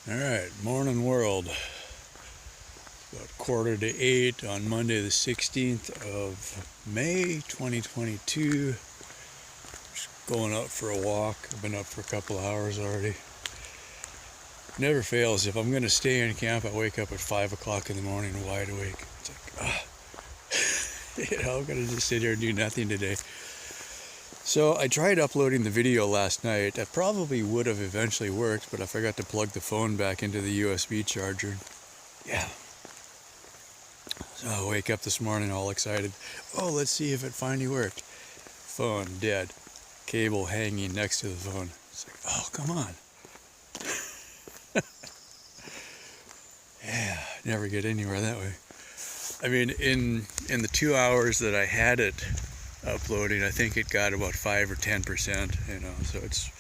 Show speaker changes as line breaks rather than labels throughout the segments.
Alright, morning world. About 7:45 on Monday the 16th of May 2022. Just going out for a walk. I've been up for a couple of hours already. Never fails. If I'm going to stay in camp, I wake up at 5 o'clock in the morning wide awake. It's like, I'm going to just sit here and do nothing today. So I tried uploading the video last night. That probably would have eventually worked, but I forgot to plug the phone back into the USB charger. Yeah. So I wake up this morning all excited. Oh, let's see if it finally worked. Phone dead. Cable hanging next to the phone. It's like, oh, come on. Yeah, never get anywhere that way. I mean, in the 2 hours that I had it uploading, I think it got about 5 or 10%, so it's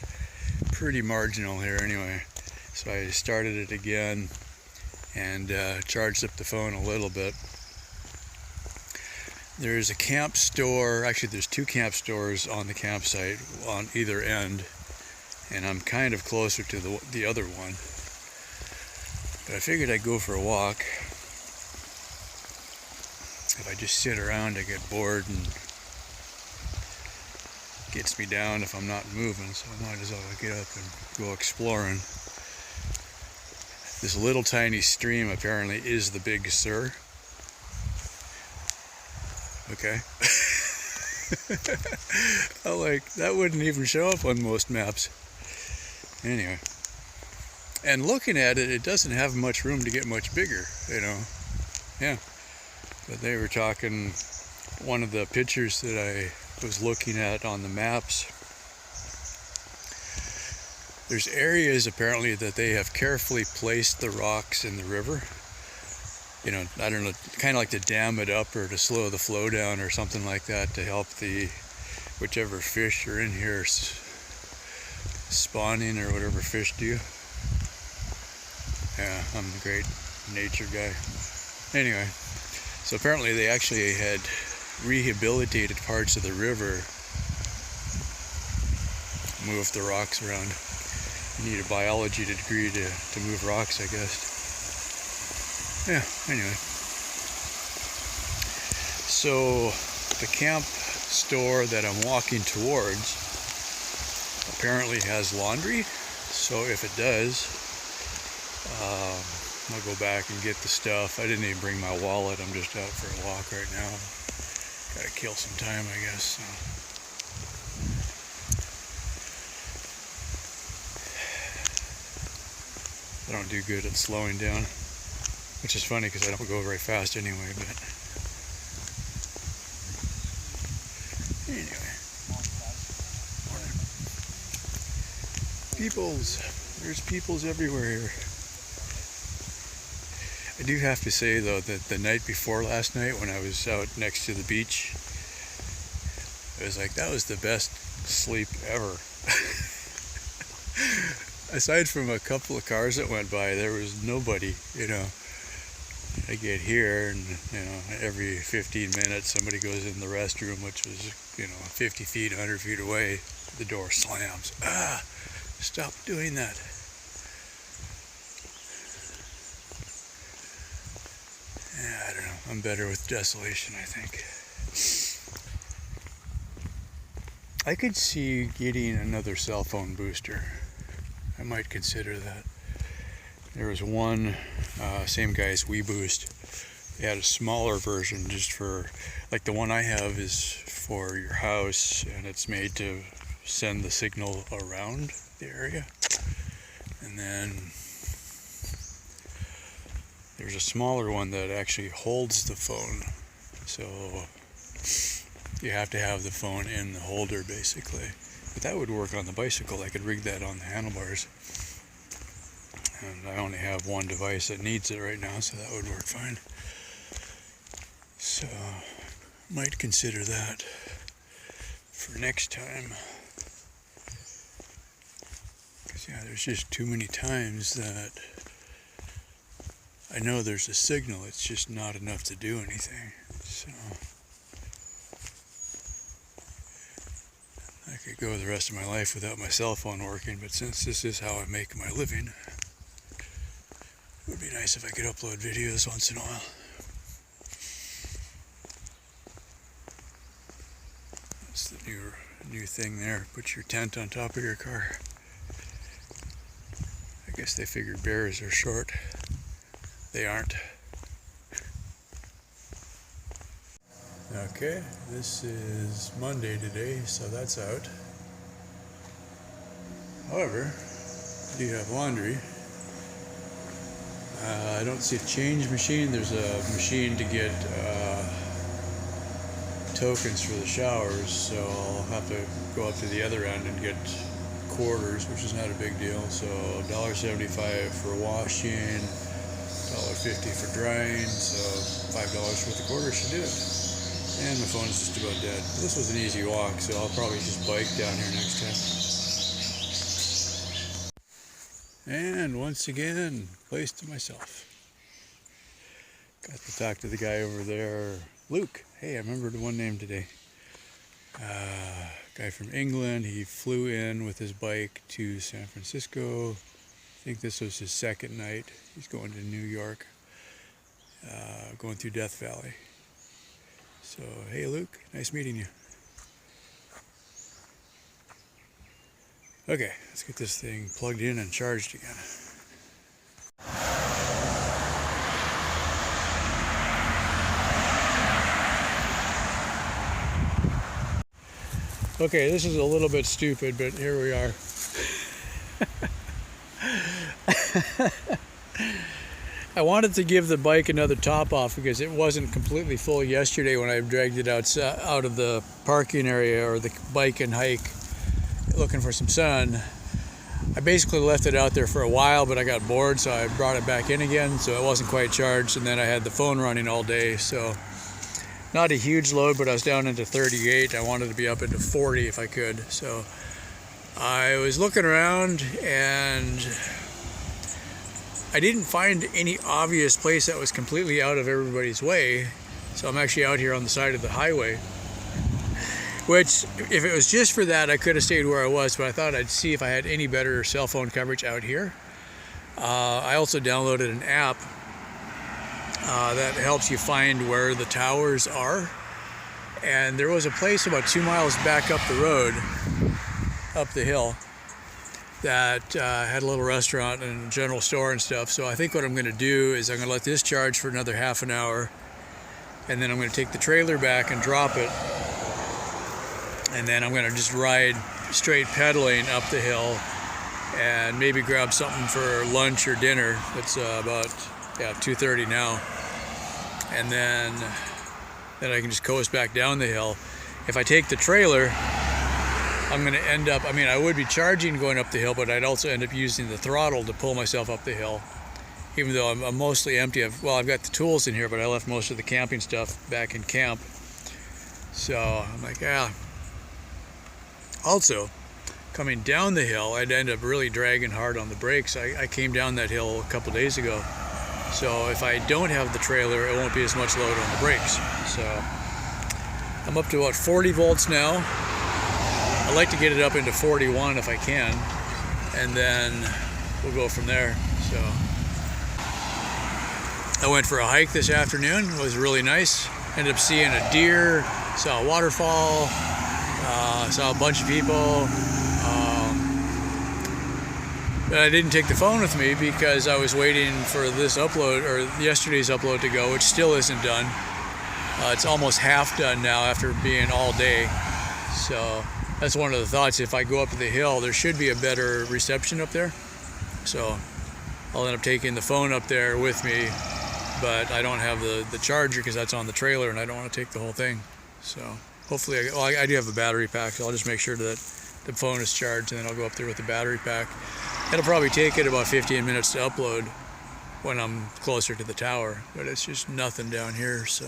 pretty marginal here anyway. So I started it again and charged up the phone a little bit. There's a camp store, actually there's 2 camp stores on the campsite on either end, and I'm kind of closer to the other one. But I figured I'd go for a walk. If I just sit around, I get bored and gets me down if I'm not moving, so I might as well get up and go exploring. This little tiny stream apparently is the Big Sur. Okay. I'm like, that wouldn't even show up on most maps. Anyway. And looking at it, it doesn't have much room to get much bigger, Yeah. But they were talking, one of the pictures that I was looking at on the maps, there's areas apparently that they have carefully placed the rocks in the river. I don't know, kind of like to dam it up or to slow the flow down or something like that to help the whichever fish are in here spawning or whatever fish do. Yeah, I'm a great nature guy. Anyway, so apparently they actually had rehabilitated parts of the river, moved the rocks around. You need a biology degree to move rocks, I guess. Yeah, anyway. So the camp store that I'm walking towards apparently has laundry. So if it does, I'll go back and get the stuff. I didn't even bring my wallet. I'm just out for a walk right now. Gotta kill some time, I guess. So. I don't do good at slowing down, which is funny because I don't go very fast anyway, but anyway. There's peoples everywhere here. I do have to say though that the night before last night when I was out next to the beach, it was like, that was the best sleep ever. Aside from a couple of cars that went by, there was nobody, I get here and, every 15 minutes somebody goes in the restroom, which was, 50 feet, 100 feet away, the door slams. Stop doing that. Yeah, I don't know. I'm better with desolation, I think. I could see getting another cell phone booster. I might consider that. There was one, same guy as WeBoost. They had a smaller version just for, like the one I have is for your house, and it's made to send the signal around the area. And then there's a smaller one that actually holds the phone. So you have to have the phone in the holder basically. But that would work on the bicycle. I could rig that on the handlebars. And I only have one device that needs it right now, so that would work fine. So, might consider that for next time. Because, yeah, there's just too many times that I know there's a signal, it's just not enough to do anything. So I could go the rest of my life without my cell phone working, but since this is how I make my living, It would be nice if I could upload videos once in a while. That's the new thing there. Put your tent on top of your car. I guess they figured bears are short. They aren't. Okay, this is Monday today, so that's out. However, I do have laundry. I don't see a change machine. There's a machine to get tokens for the showers, so I'll have to go up to the other end and get quarters, which is not a big deal. So $1.75 for washing, $1.50 for drying, so $5 worth of quarters should do it. And my phone is just about dead. This was an easy walk, so I'll probably just bike down here next time. And once again, place to myself. Got to talk to the guy over there, Luke. Hey, I remembered one name today. Guy from England. He flew in with his bike to San Francisco. I think this was his second night. He's going to New York, going through Death Valley. So, hey Luke, nice meeting you. Okay, let's get this thing plugged in and charged again. Okay, this is a little bit stupid, but here we are. I wanted to give the bike another top off because it wasn't completely full yesterday when I dragged it out of the parking area or the bike and hike looking for some sun. I basically left it out there for a while, but I got bored, so I brought it back in again, so it wasn't quite charged, and then I had the phone running all day, so not a huge load, but I was down into 38. I wanted to be up into 40 if I could, so I was looking around and I didn't find any obvious place that was completely out of everybody's way, so I'm actually out here on the side of the highway, which if it was just for that I could have stayed where I was, but I thought I'd see if I had any better cell phone coverage out here. I also downloaded an app that helps you find where the towers are, and there was a place about 2 miles back up the road, up the hill, that had a little restaurant and general store and stuff. So I think what I'm going to do is I'm going to let this charge for another half an hour, and then I'm going to take the trailer back and drop it, and then I'm going to just ride straight pedaling up the hill and maybe grab something for lunch or dinner. It's about 2:30 now, and then I can just coast back down the hill. If I take the trailer, I'm going to end up, I would be charging going up the hill, but I'd also end up using the throttle to pull myself up the hill, even though I'm mostly empty. I've got the tools in here, but I left most of the camping stuff back in camp. So I'm like, yeah. Also, coming down the hill, I'd end up really dragging hard on the brakes. I came down that hill a couple days ago. So if I don't have the trailer, it won't be as much load on the brakes. So I'm up to about 40 volts now. I'd like to get it up into 41 if I can, and then we'll go from there. So I went for a hike this afternoon. It was really nice. Ended up seeing a deer, saw a waterfall, saw a bunch of people. But I didn't take the phone with me because I was waiting for this upload, or yesterday's upload, to go, which still isn't done. It's almost half done now after being all day. So that's one of the thoughts. If I go up the hill, there should be a better reception up there. So I'll end up taking the phone up there with me, but I don't have the charger because that's on the trailer, and I don't want to take the whole thing. So hopefully, I do have a battery pack, so I'll just make sure that the phone is charged, and then I'll go up there with the battery pack. It'll probably take it about 15 minutes to upload when I'm closer to the tower, but it's just nothing down here. So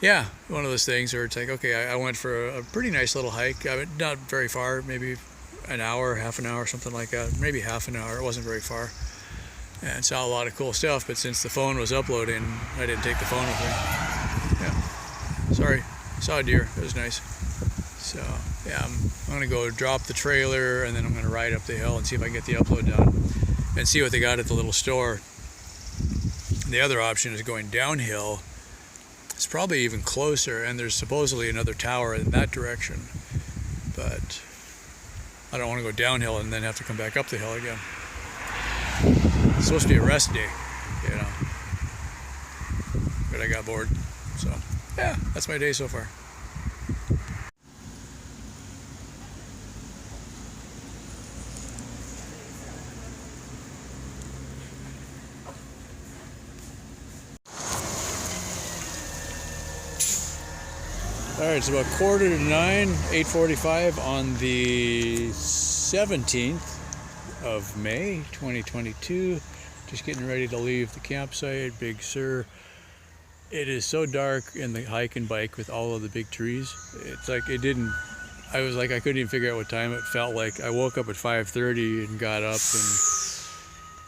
yeah, one of those things where it's like, okay, I went for a pretty nice little hike. Not very far, maybe an hour, half an hour, something like that. Maybe half an hour. It wasn't very far. And saw a lot of cool stuff, but since the phone was uploading, I didn't take the phone with me. Yeah. Sorry. Saw a deer. It was nice. So yeah, I'm going to go drop the trailer, and then I'm going to ride up the hill and see if I can get the upload done. and see what they got at the little store. The other option is going downhill. It's probably even closer, and there's supposedly another tower in that direction. But I don't want to go downhill and then have to come back up the hill again. It's supposed to be a rest day, you know. But I got bored. So, yeah, that's my day so far. All right, it's about 8:45, 8:45 on the 17th of May, 2022. Just getting ready to leave the campsite, Big Sur. It is so dark in the hike and bike with all of the big trees. It's like I was like, I couldn't even figure out what time it felt like. I woke up at 5:30 and got up, and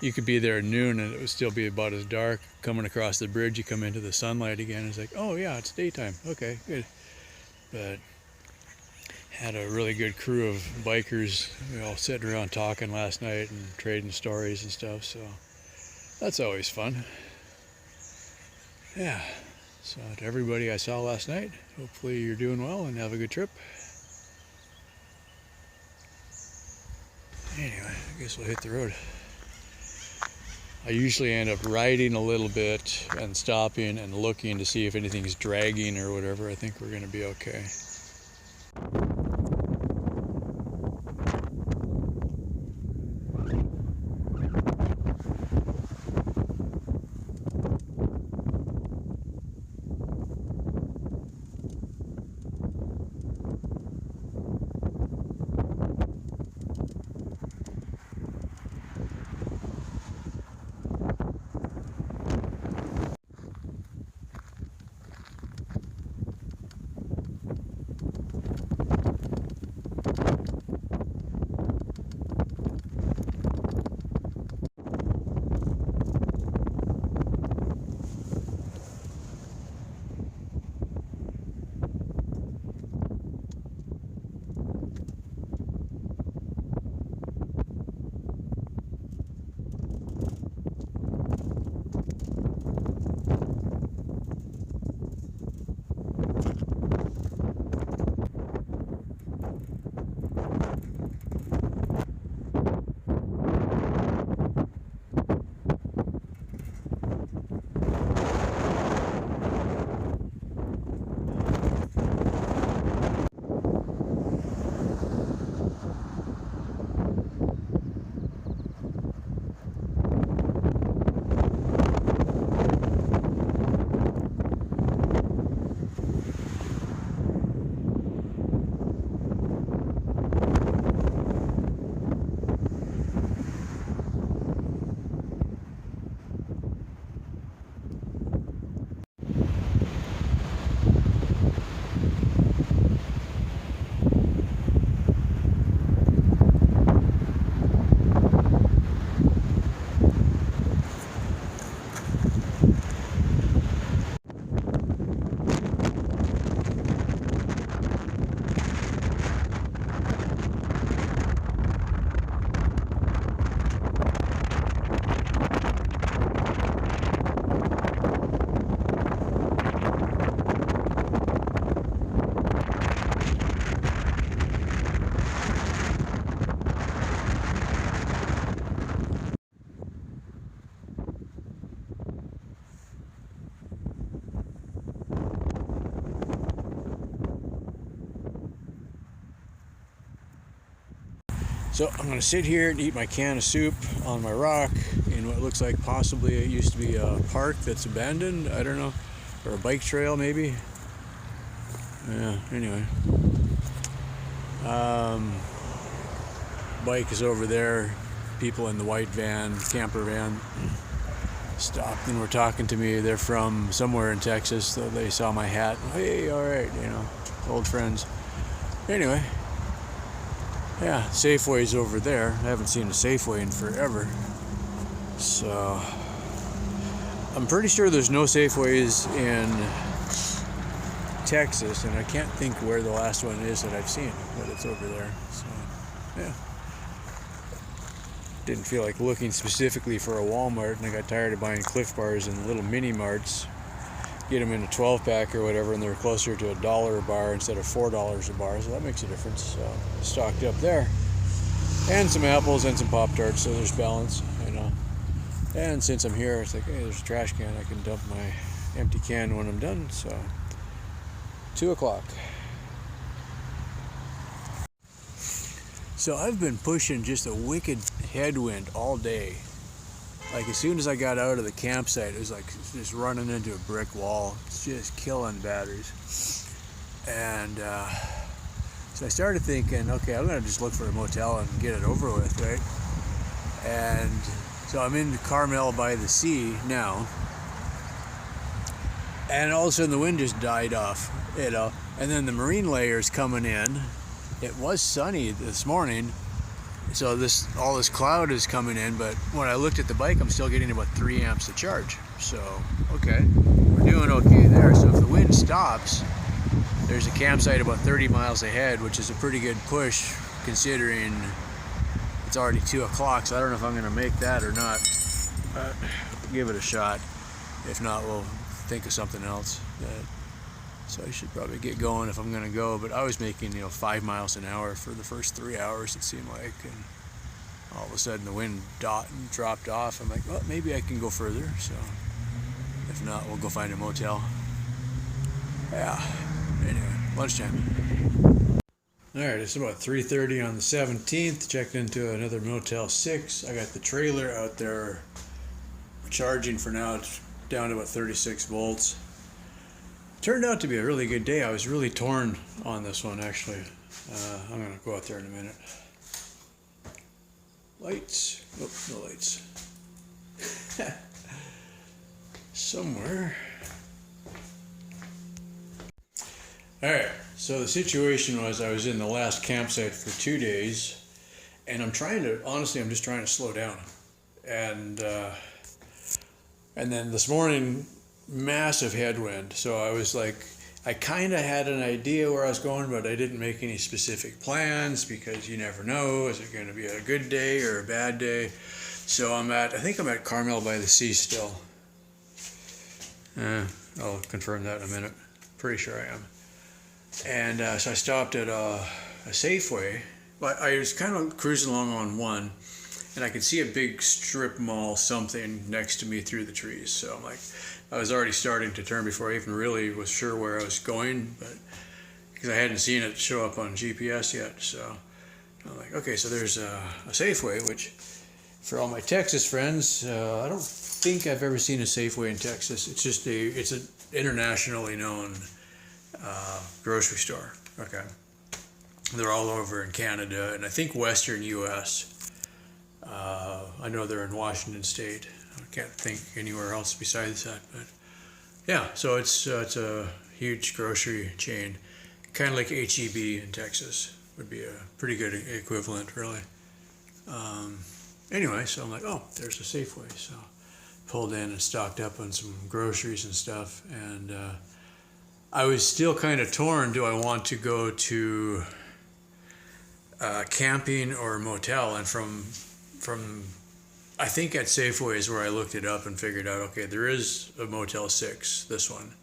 you could be there at noon and it would still be about as dark. Coming across the bridge, you come into the sunlight again. It's like, oh yeah, it's daytime. Okay, good. But had a really good crew of bikers, all sitting around talking last night and trading stories and stuff, so that's always fun. Yeah, so to everybody I saw last night, hopefully you're doing well and have a good trip. Anyway, I guess we'll hit the road. I usually end up riding a little bit and stopping and looking to see if anything's dragging or whatever. I think we're going to be okay. So I'm going to sit here and eat my can of soup on my rock in what looks like possibly it used to be a park that's abandoned, I don't know, or a bike trail maybe. Yeah, anyway. Bike is over there, people in the white van, camper van, stopped and were talking to me. They're from somewhere in Texas, so they saw my hat. Hey, all right, you know, old friends. Anyway. Yeah, Safeway's over there. I haven't seen a Safeway in forever. So, I'm pretty sure there's no Safeways in Texas, and I can't think where the last one is that I've seen, but it's over there. So, yeah. didn't feel like looking specifically for a Walmart, and I got tired of buying Cliff Bars in little mini marts. Get them in a 12-pack or whatever, and they're closer to $1 a bar instead of $4 a bar, so that makes a difference. So stocked up there, and some apples and some Pop-Tarts, so there's balance, you know. And since I'm here, it's like, hey, there's a trash can. I can dump my empty can when I'm done. So 2 o'clock. So I've been pushing just a wicked headwind all day. Like as soon as I got out of the campsite, it was like just running into a brick wall. It's just killing batteries. And so I started thinking, okay, I'm gonna just look for a motel and get it over with, right? And so I'm in Carmel by the sea now. And all of a sudden the wind just died off, you know. And then the marine layer's coming in. It was sunny this morning. So all this cloud is coming in, but when I looked at the bike, I'm still getting about 3 amps of charge. So, okay, we're doing okay there. So if the wind stops, there's a campsite about 30 miles ahead, which is a pretty good push considering it's already 2 o'clock. So I don't know if I'm gonna make that or not. Give it a shot. If not, we'll think of something else. So I should probably get going if I'm gonna go, but I was making 5 miles an hour for the first 3 hours, it seemed like, and all of a sudden the wind dropped off. I'm like, well, maybe I can go further. So if not, we'll go find a motel. Yeah, anyway, lunchtime. All right, it's about 3:30 on the 17th. Checked into another Motel 6. I got the trailer out there charging for now. It's down to about 36 volts. Turned out to be a really good day. I was really torn on this one, actually. I'm going to go out there in a minute. Lights. Oh, no lights. Somewhere. Alright, so the situation was I was in the last campsite for 2 days, and I'm just trying to slow down. And then this morning, massive headwind. So I was like, I kind of had an idea where I was going, but I didn't make any specific plans because you never know. Is it going to be a good day or a bad day? So I think I'm at Carmel by the sea still. I'll confirm that in a minute. Pretty sure I am. And so I stopped at a Safeway. But I was kind of cruising along on one, and I could see a big strip mall something next to me through the trees. So I'm like, I was already starting to turn before I even really was sure where I was going, but because I hadn't seen it show up on GPS yet. So I'm like, okay, so there's a Safeway, which for all my Texas friends, I don't think I've ever seen a Safeway in Texas. It's just it's an internationally known grocery store. Okay, they're all over in Canada and I think Western U.S. I know they're in Washington State. I can't think anywhere else besides that, but yeah. So it's a huge grocery chain, kind of like H-E-B in Texas would be a pretty good equivalent, really. Anyway, so I'm like, oh, there's a Safeway. So pulled in and stocked up on some groceries and stuff, and I was still kind of torn. Do I want to go to camping or motel? And from I think at Safeway is where I looked it up and figured out, okay, there is a Motel 6, this one,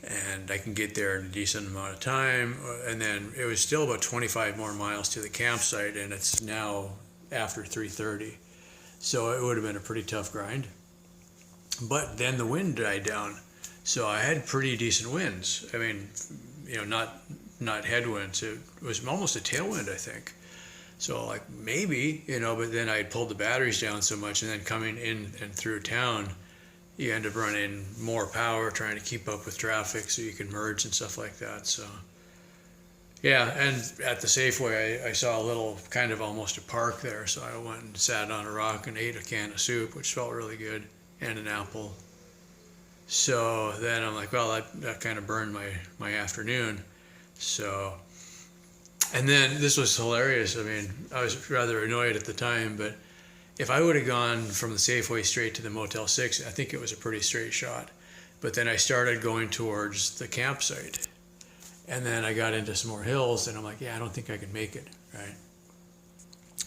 and I can get there in a decent amount of time. And then it was still about 25 more miles to the campsite, and it's now after 3:30, so it would have been a pretty tough grind. But then the wind died down, so I had pretty decent winds. I mean, not headwinds. It was almost a tailwind, I think. So like maybe, but then I pulled the batteries down so much, and then coming in and through town, you end up running more power trying to keep up with traffic so you can merge and stuff like that. So yeah, and at the Safeway, I saw a little kind of almost a park there. So I went and sat on a rock and ate a can of soup, which felt really good, and an apple. So then I'm like, well, that kind of burned my afternoon. So, and then this was hilarious. I mean, I was rather annoyed at the time, but if I would have gone from the Safeway straight to the Motel 6, I think it was a pretty straight shot. But then I started going towards the campsite, and then I got into some more hills, and I'm like, yeah, I don't think I can make it, right?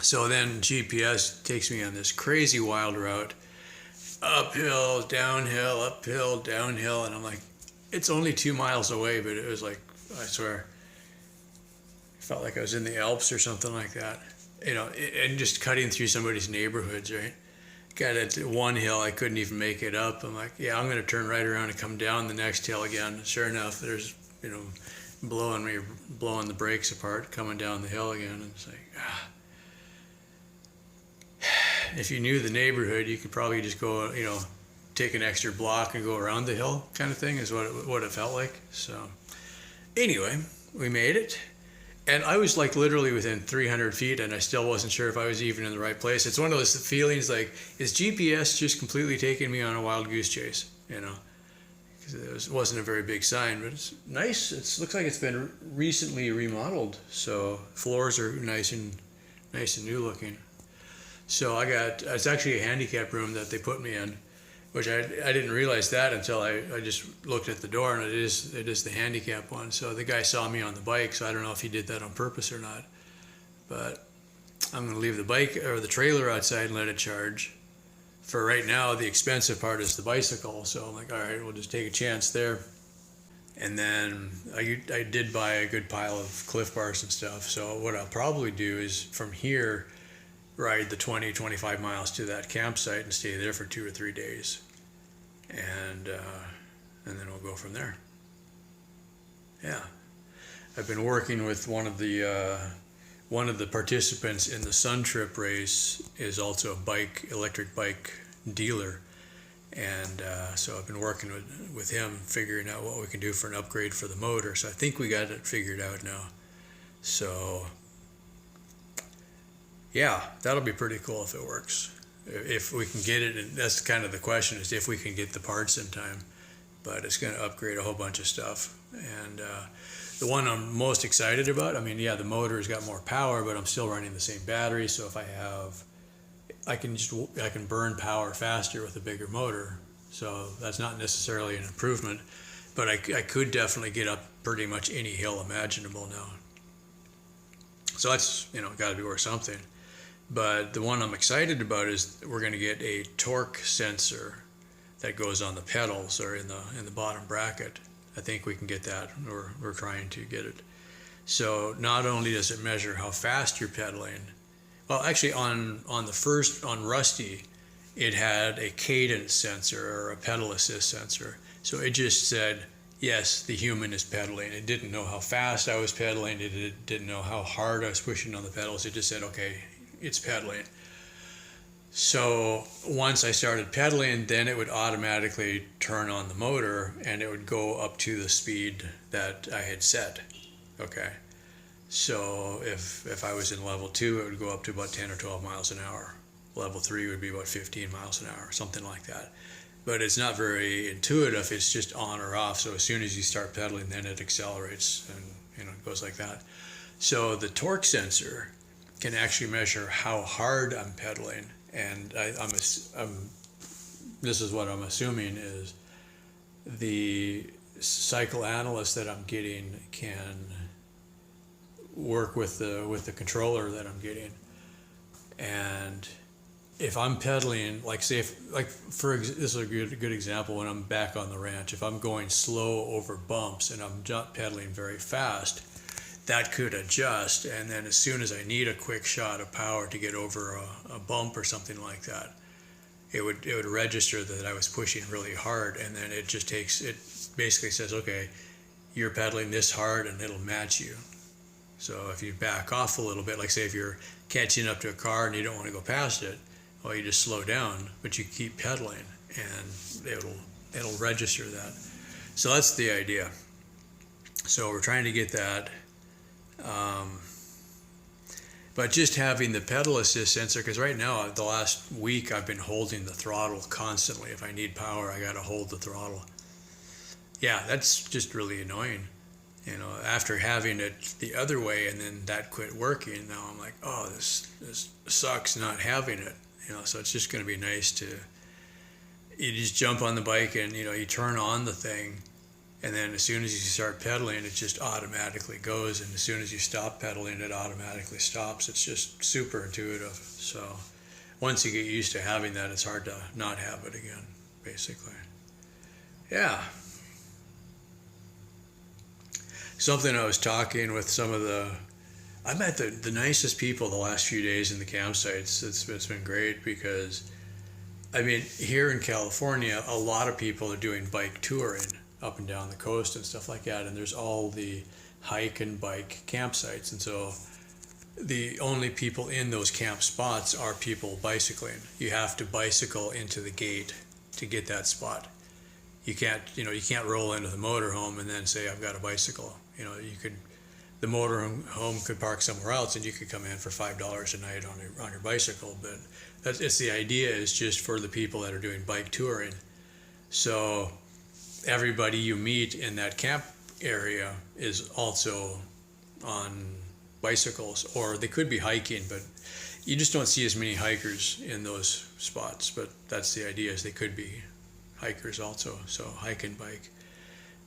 So then GPS takes me on this crazy wild route, uphill, downhill, and I'm like, it's only 2 miles away, but it was like, I swear, it felt like I was in the Alps or something like that, and just cutting through somebody's neighborhoods, right? Got at one hill, I couldn't even make it up. I'm like, yeah, I'm going to turn right around and come down the next hill again. Sure enough, there's, blowing the brakes apart, coming down the hill again. And it's like, if you knew the neighborhood, you could probably just go, take an extra block and go around the hill, kind of thing, is what it felt like. So anyway, we made it. And I was like literally within 300 feet, and I still wasn't sure if I was even in the right place. It's one of those feelings like, is GPS just completely taking me on a wild goose chase? Because it wasn't a very big sign, but it's nice. It looks like it's been recently remodeled, so floors are nice and new looking. So it's actually a handicap room that they put me in, which I didn't realize that until I just looked at the door, and it is the handicap one. So the guy saw me on the bike, so I don't know if he did that on purpose or not. But I'm going to leave the bike or the trailer outside and let it charge. For right now, the expensive part is the bicycle. So I'm like, all right, we'll just take a chance there. And then I did buy a good pile of Cliff Bars and stuff. So what I'll probably do is from here, ride the 20-25 miles to that campsite and stay there for 2 or 3 days, and then we'll go from there. Yeah, I've been working with one of the participants in the Sun Trip race is also a electric bike dealer, and so I've been working with him, figuring out what we can do for an upgrade for the motor. So I think we got it figured out now. So yeah, that'll be pretty cool if it works. If we can get it, and that's kind of the question, is if we can get the parts in time. But it's going to upgrade a whole bunch of stuff. And the one I'm most excited about, the motor's got more power, but I'm still running the same battery. So if I can burn power faster with a bigger motor. So that's not necessarily an improvement, but I could definitely get up pretty much any hill imaginable now. So that's, got to be worth something. But the one I'm excited about is we're going to get a torque sensor that goes on the pedals or in the bottom bracket. I think we can get that, or we're trying to get it. So not only does it measure how fast you're pedaling, well, actually on Rusty, it had a cadence sensor or a pedal assist sensor. So it just said, yes, the human is pedaling. It didn't know how fast I was pedaling. It didn't know how hard I was pushing on the pedals. It just said, okay, it's pedaling. So once I started pedaling, then it would automatically turn on the motor and it would go up to the speed that I had set. Okay. So if I was in level 2, it would go up to about 10 or 12 miles an hour. Level 3 would be about 15 miles an hour, something like that. But it's not very intuitive. It's just on or off. So as soon as you start pedaling, then it accelerates and it goes like that. So the torque sensor can actually measure how hard I'm pedaling, and this is what I'm assuming is the psychoanalyst that I'm getting can work with the controller that I'm getting, and if I'm pedaling, like say, this is a good example when I'm back on the ranch. If I'm going slow over bumps and I'm not pedaling very fast, that could adjust, and then as soon as I need a quick shot of power to get over a bump or something like that, it would register that I was pushing really hard, and then it basically says, okay, you're pedaling this hard, and it'll match you. So if you back off a little bit, like say if you're catching up to a car and you don't want to go past it, well, you just slow down, but you keep pedaling, and it'll register that. So that's the idea. So we're trying to get that. But just having the pedal assist sensor, because right now, the last week, I've been holding the throttle constantly. If I need power, I got to hold the throttle. Yeah, that's just really annoying. After having it the other way and then that quit working, now I'm like, oh, this sucks not having it. So it's just going to be nice you just jump on the bike and, you turn on the thing And then as soon as you start pedaling, it just automatically goes. And as soon as you stop pedaling, it automatically stops. It's just super intuitive. So once you get used to having that, it's hard to not have it again, basically. Yeah. Something I was talking with some of I met the nicest people the last few days in the campsites. It's been great because, I mean, here in California, a lot of people are doing bike touring up and down the coast and stuff like that, and there's all the hike and bike campsites, and so the only people in those camp spots are people bicycling. You have to bicycle into the gate to get that spot. You can't roll into the motorhome and then say, I've got a bicycle. The motorhome could park somewhere else and you could come in for $5 a night on your bicycle, but it's the idea is just for the people that are doing bike touring. So everybody you meet in that camp area is also on bicycles, or they could be hiking, but you just don't see as many hikers in those spots. But that's the idea, is they could be hikers also, so hike and bike.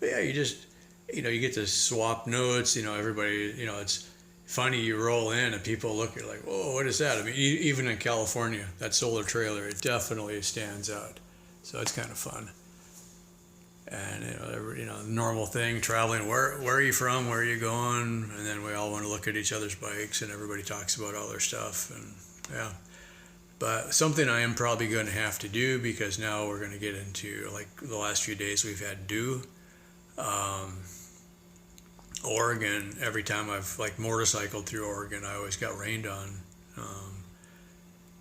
But yeah, you get to swap notes, everybody, it's funny, you roll in and people look at you like, whoa, what is that? I mean, even in California, that solar trailer, it definitely stands out. So it's kind of fun. And normal thing, traveling, where are you from, where are you going, and then we all want to look at each other's bikes and everybody talks about all their stuff. And yeah, but something I am probably going to have to do, because now we're going to get into, like, the last few days we've had dew. Oregon, every time I've motorcycled through Oregon, I always got rained on,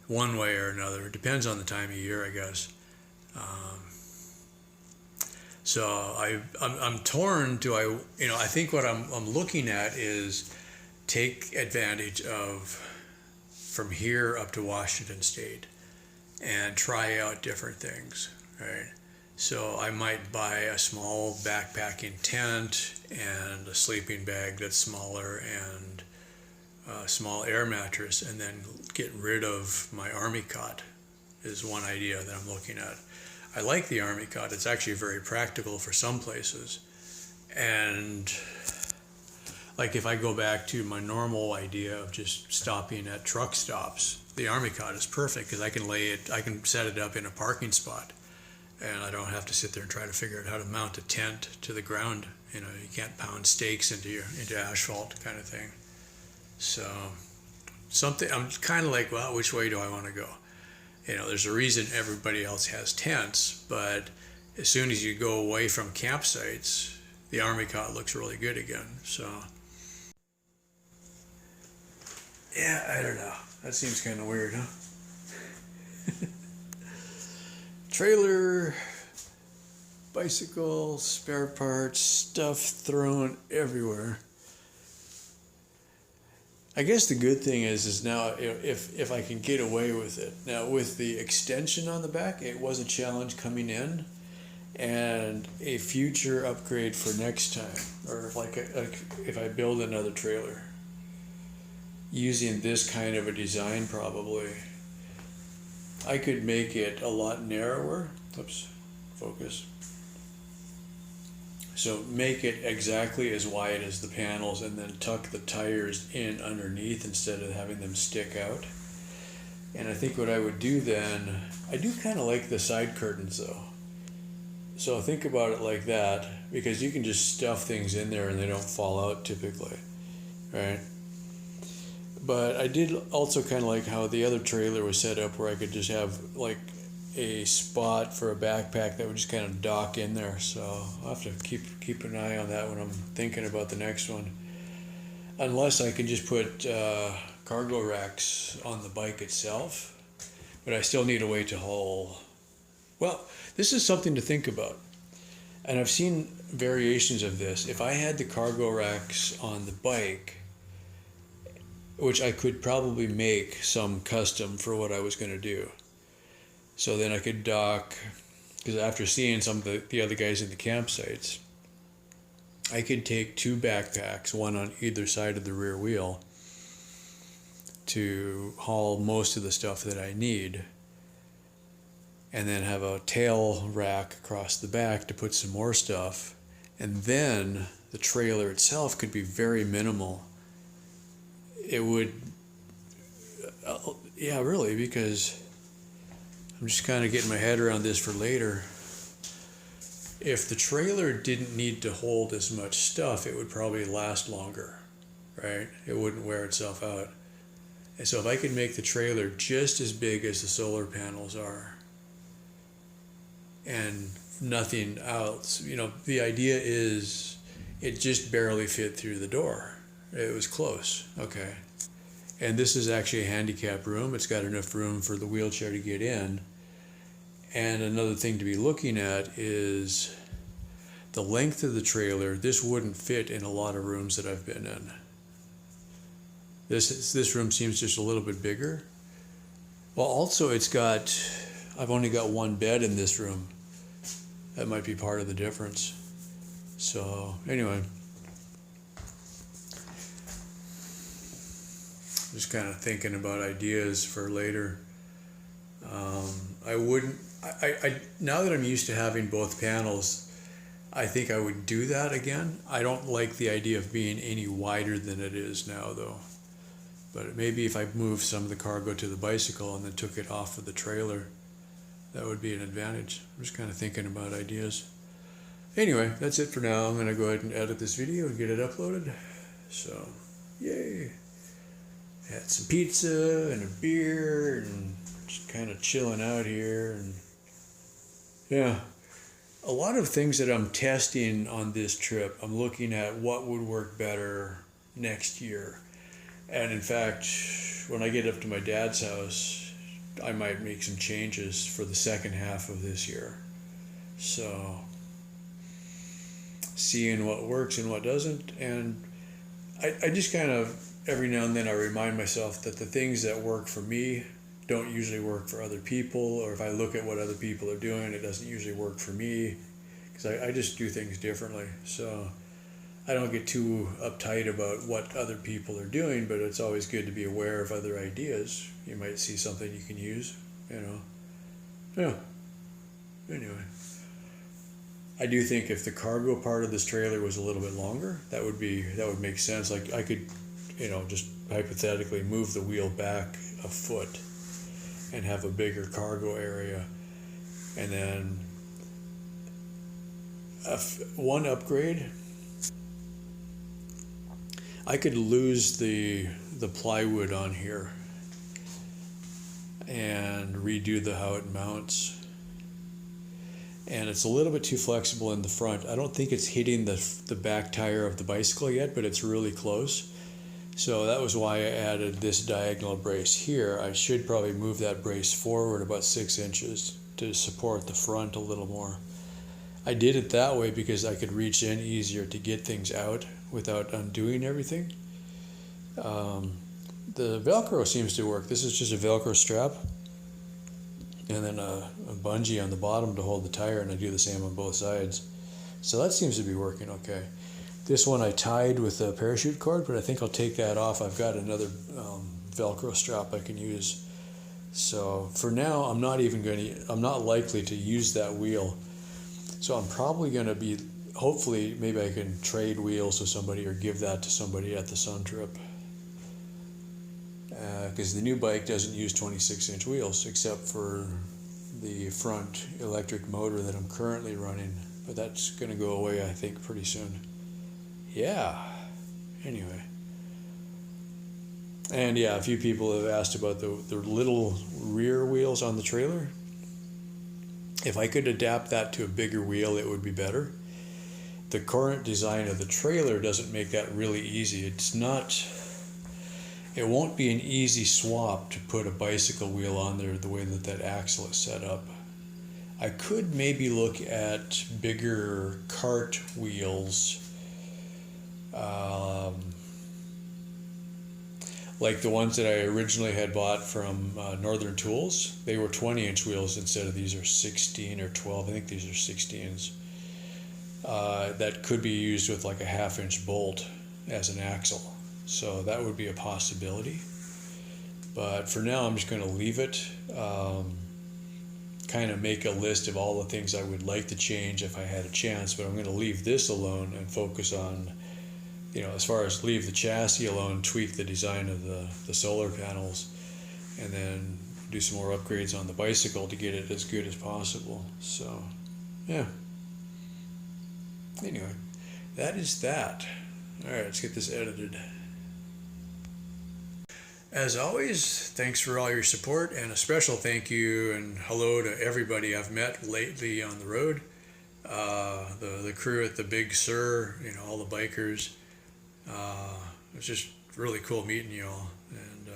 one way or another. It depends on the time of year, I guess. So I'm torn. I think what I'm looking at is take advantage of from here up to Washington State and try out different things, right? So I might buy a small backpacking tent and a sleeping bag that's smaller and a small air mattress, and then get rid of my army cot is one idea that I'm looking at. I like the army cot. It's actually very practical for some places. And like if I go back to my normal idea of just stopping at truck stops, the army cot is perfect because I can set it up in a parking spot. And I don't have to sit there and try to figure out how to mount a tent to the ground. You can't pound stakes into asphalt kind of thing. So I'm kind of like, well, which way do I want to go? There's a reason everybody else has tents, but as soon as you go away from campsites, the army cot looks really good again. So yeah, I don't know. That seems kind of weird, huh? Trailer, bicycle, spare parts, stuff thrown everywhere. I guess the good thing is now if I can get away with it. Now with the extension on the back, it was a challenge coming in, and a future upgrade for next time, or if I build another trailer, using this kind of a design probably, I could make it a lot narrower. Oops, focus. So make it exactly as wide as the panels and then tuck the tires in underneath instead of having them stick out. And I think what I would do then, I do kind of like the side curtains though. So think about it like that, because you can just stuff things in there and they don't fall out typically, right? But I did also kind of like how the other trailer was set up, where I could just have like a spot for a backpack that would just kind of dock in there. So I'll have to keep an eye on that when I'm thinking about the next one. Unless I can just put cargo racks on the bike itself, but I still need a way to haul. Well, this is something to think about. And I've seen variations of this. If I had the cargo racks on the bike, which I could probably make some custom for what I was going to do. So then I could dock, because after seeing some of the other guys in the campsites, I could take 2 backpacks, one on either side of the rear wheel, to haul most of the stuff that I need, and then have a tail rack across the back to put some more stuff, And then the trailer itself could be very minimal. It would, yeah, really, because I'm just kind of getting my head around this for later. If the trailer didn't need to hold as much stuff, it would probably last longer, right? It wouldn't wear itself out. And so if I could make the trailer just as big as the solar panels are and nothing else, you know, the idea is it just barely fit through the door. It was close, okay. And this is actually a handicap room. It's got enough room for the wheelchair to get in. And another thing to be looking at is the length of the trailer. This wouldn't fit in a lot of rooms that I've been in. This room seems just a little bit bigger. Well, also I've only got one bed in this room. That might be part of the difference. So anyway, just kind of thinking about ideas for later. Now that I'm used to having both panels, I think I would do that again. I don't like the idea of being any wider than it is now, though. But maybe if I moved some of the cargo to the bicycle and then took it off of the trailer, that would be an advantage. I'm just kind of thinking about ideas. Anyway, that's it for now. I'm going to go ahead and edit this video and get it uploaded. So, yay. Had some pizza and a beer and just kind of chilling out here. And yeah, a lot of things that I'm testing on this trip, I'm looking at what would work better next year. And in fact, when I get up to my dad's house, I might make some changes for the second half of this year. So, seeing what works and what doesn't. And I just kind of, every now and then I remind myself that the things that work for me don't usually work for other people. Or if I look at what other people are doing, it doesn't usually work for me. Because I just do things differently. So I don't get too uptight about what other people are doing, but it's always good to be aware of other ideas. You might see something you can use, you know. Yeah. Anyway. I do think if the cargo part of this trailer was a little bit longer, that would make sense. Like I could, you know, just hypothetically move the wheel back a foot and have a bigger cargo area. And then one upgrade, I could lose the plywood on here and redo how it mounts. And it's a little bit too flexible in the front. I don't think it's hitting the back tire of the bicycle yet, but it's really close. So that was why I added this diagonal brace here. I should probably move that brace forward about 6 inches to support the front a little more. I did it that way because I could reach in easier to get things out without undoing everything. The Velcro seems to work. This is just a Velcro strap and then a bungee on the bottom to hold the tire, and I do the same on both sides. So that seems to be working okay. This one I tied with a parachute cord, but I think I'll take that off. I've got another Velcro strap I can use. So for now, I'm not likely to use that wheel. So I'm probably going to be, hopefully, maybe I can trade wheels with somebody or give that to somebody at the Sun Trip. Because the new bike doesn't use 26-inch wheels except for the front electric motor that I'm currently running. But that's going to go away, I think, pretty soon. Yeah. Anyway. And yeah, a few people have asked about the little rear wheels on the trailer. If I could adapt that to a bigger wheel, it would be better. The current design of the trailer doesn't make that really easy. It won't be an easy swap to put a bicycle wheel on there the way that axle is set up. I could maybe look at bigger cart wheels, like the ones that I originally had bought from Northern Tools. They were 20-inch wheels instead of these are 16 or 12. I think these are 16s. That could be used with like a 1/2-inch bolt as an axle. So that would be a possibility. But for now, I'm just going to leave it. kind of make a list of all the things I would like to change if I had a chance, but I'm going to leave this alone and focus on, as far as leave the chassis alone, tweak the design of the solar panels, and then do some more upgrades on the bicycle to get it as good as possible. So, yeah. Anyway, that is that. All right, let's get this edited. As always, thanks for all your support, and a special thank you and hello to everybody I've met lately on the road. The crew at the Big Sur, all the bikers. It was just really cool meeting you all. And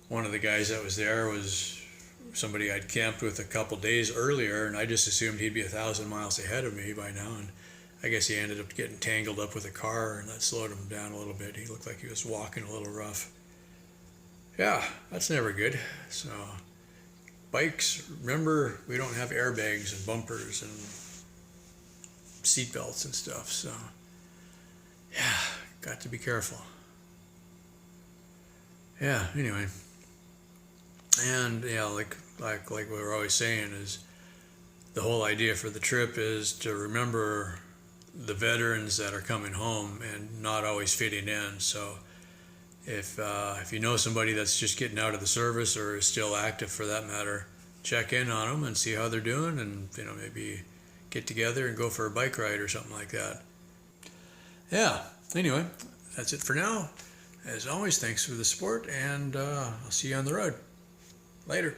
one of the guys that was there was somebody I'd camped with a couple days earlier, and I just assumed he'd be 1,000 miles ahead of me by now. And I guess he ended up getting tangled up with a car, and that slowed him down a little bit. He looked like he was walking a little rough. Yeah, that's never good. So, bikes, remember, we don't have airbags and bumpers and seatbelts and stuff. So, yeah, got to be careful. Yeah, anyway. And, yeah, like we were always saying, is the whole idea for the trip is to remember the veterans that are coming home and not always fitting in. So, if you know somebody that's just getting out of the service or is still active for that matter, check in on them and see how they're doing, and maybe get together and go for a bike ride or something like that. Yeah, anyway, that's it for now. As always, thanks for the support, and I'll see you on the road. Later.